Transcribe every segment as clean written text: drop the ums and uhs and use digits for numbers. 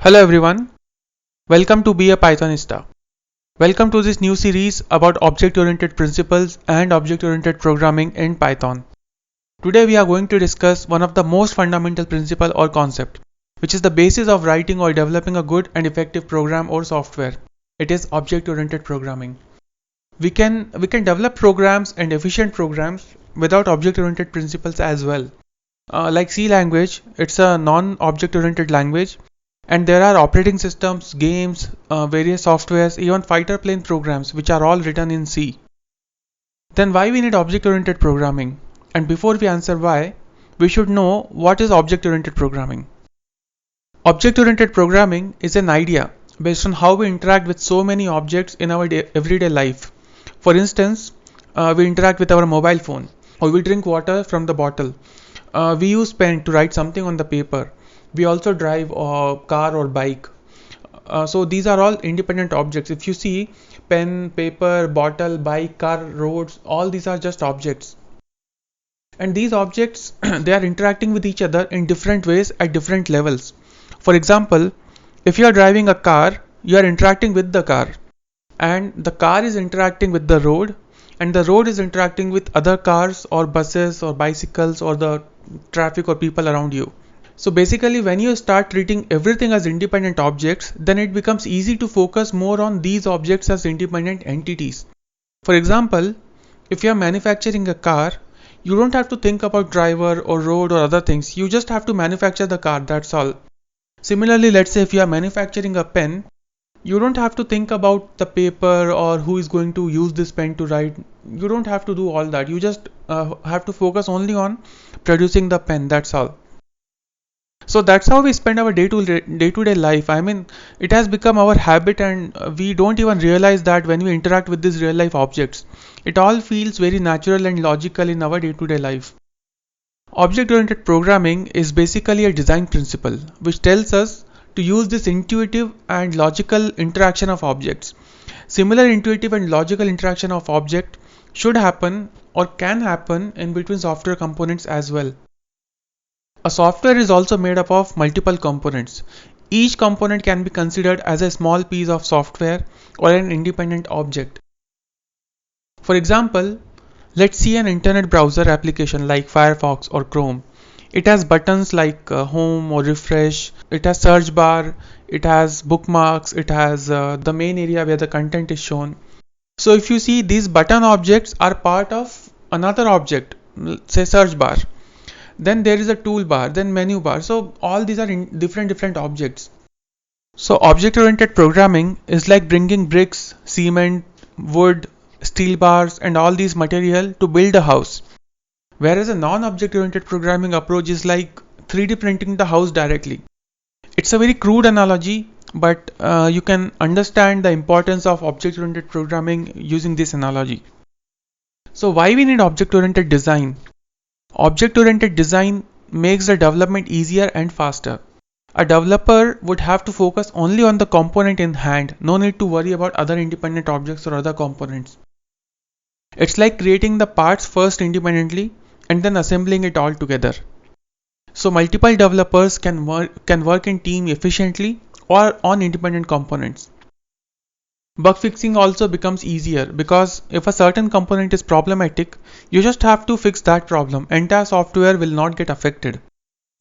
Hello everyone, welcome to Be a Pythonista. Welcome to this new series about object-oriented principles and object-oriented programming in Python. Today we are going to discuss one of the most fundamental principle or concept, which is the basis of writing or developing a good and effective program or software. It is object-oriented programming. We can develop programs and efficient programs without object-oriented principles as well. Like C language, it's a non-object oriented language, and there are operating systems, games, various softwares, even fighter plane programs which are all written in C. Then why we need object oriented programming? And before we answer why, we should know what is object oriented programming. Object oriented programming is an idea based on how we interact with so many objects in our everyday life. For instance, we interact with our mobile phone, or we drink water from the bottle. We use pen to write something on the paper. We also drive a car or bike. So these are all independent objects. If you see pen, paper, bottle, bike, car, roads, all these are just objects. And these objects, they are interacting with each other in different ways at different levels. For example, if you are driving a car, you are interacting with the car, and the car is interacting with the road, and the road is interacting with other cars or buses or bicycles or the traffic or people around you. So basically, when you start treating everything as independent objects, then it becomes easy to focus more on these objects as independent entities. For example, if you are manufacturing a car, you don't have to think about driver or road or other things. You just have to manufacture the car, that's all. Similarly, let's say if you are manufacturing a pen, you don't have to think about the paper or who is going to use this pen to write. You don't have to do all that. You just have to focus only on producing the pen, that's all. So that's how we spend our day-to-day life. I mean, it has become our habit, and we don't even realize that when we interact with these real life objects. It all feels very natural and logical in our day-to-day life. Object-oriented programming is basically a design principle which tells us to use this intuitive and logical interaction of objects. Similar intuitive and logical interaction of object should happen or can happen in between software components as well. A software is also made up of multiple components. Each component can be considered as a small piece of software or an independent object. For example, let's see an internet browser application like Firefox or Chrome. It has buttons like home or refresh, it has search bar, it has bookmarks, it has the main area where the content is shown. So if you see, these button objects are part of another object, say search bar. Then there is a toolbar, then menu bar. So all these are in different objects. So object oriented programming is like bringing bricks, cement, wood, steel bars and all these material to build a house. Whereas a non-object oriented programming approach is like 3D printing the house directly. It's a very crude analogy, but you can understand the importance of object oriented programming using this analogy. So why we need object oriented design? Object oriented design makes the development easier and faster. A developer would have to focus only on the component in hand, no need to worry about other independent objects or other components. It's like creating the parts first independently and then assembling it all together. So multiple developers can work in team efficiently or on independent components. Bug fixing also becomes easier because if a certain component is problematic, you just have to fix that problem. Entire software will not get affected.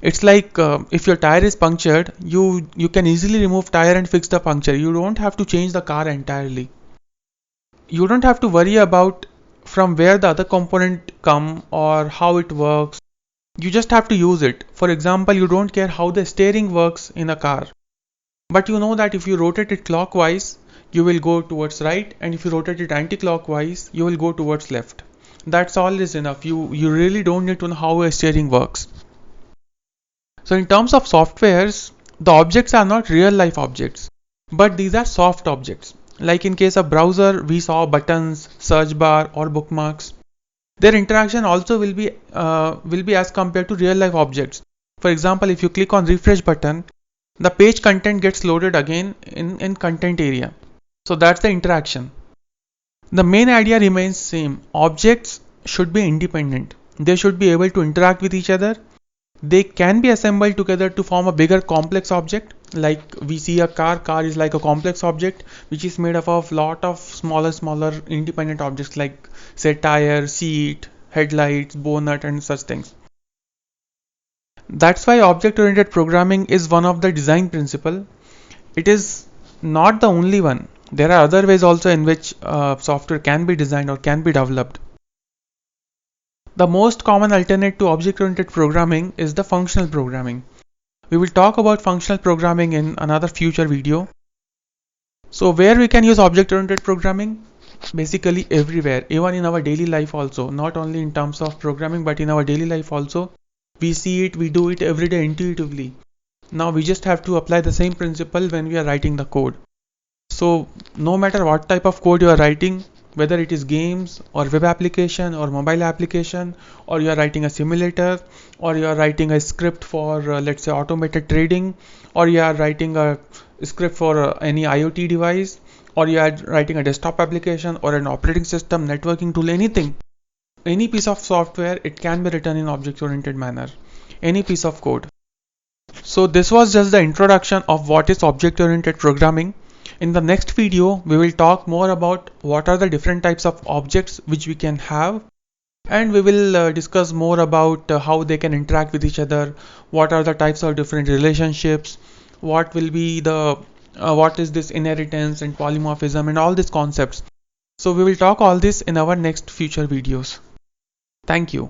It's like if your tire is punctured, you can easily remove tire and fix the puncture. You don't have to change the car entirely. You don't have to worry about from where the other component come or how it works. You just have to use it. For example, you don't care how the steering works in a car, but you know that if you rotate it clockwise, you will go towards right, and if you rotate it anti-clockwise, you will go towards left. That's all is enough. You really don't need to know how a steering works. So in terms of softwares, the objects are not real life objects, but these are soft objects. Like in case of browser, we saw buttons, search bar or bookmarks. Their interaction also will be as compared to real life objects. For example, if you click on refresh button, the page content gets loaded again in content area. So that's the interaction. The main idea remains same. Objects should be independent. They should be able to interact with each other. They can be assembled together to form a bigger complex object. Like we see a car is like a complex object which is made up of lot of smaller independent objects like say tire, seat, headlights, bonnet and such things. That's why object oriented programming is one of the design principle. It is not the only one. There are other ways also in which software can be designed or can be developed. The most common alternate to object-oriented programming is the functional programming. We will talk about functional programming in another future video. So where we can use object-oriented programming? Basically everywhere, even in our daily life also, not only in terms of programming but in our daily life also. We see it, we do it every day intuitively. Now we just have to apply the same principle when we are writing the code. So no matter what type of code you are writing, whether it is games or web application or mobile application, or you are writing a simulator, or you are writing a script for let's say automated trading, or you are writing a script for any IoT device, or you are writing a desktop application or an operating system, networking tool, anything, any piece of software, it can be written in object oriented manner, any piece of code. So this was just the introduction of what is object oriented programming. In the next video, we will talk more about what are the different types of objects which we can have, and we will discuss more about how they can interact with each other, what are the types of different relationships, what will be the what is this inheritance and polymorphism and all these concepts. So we will talk all this in our next future videos. Thank you.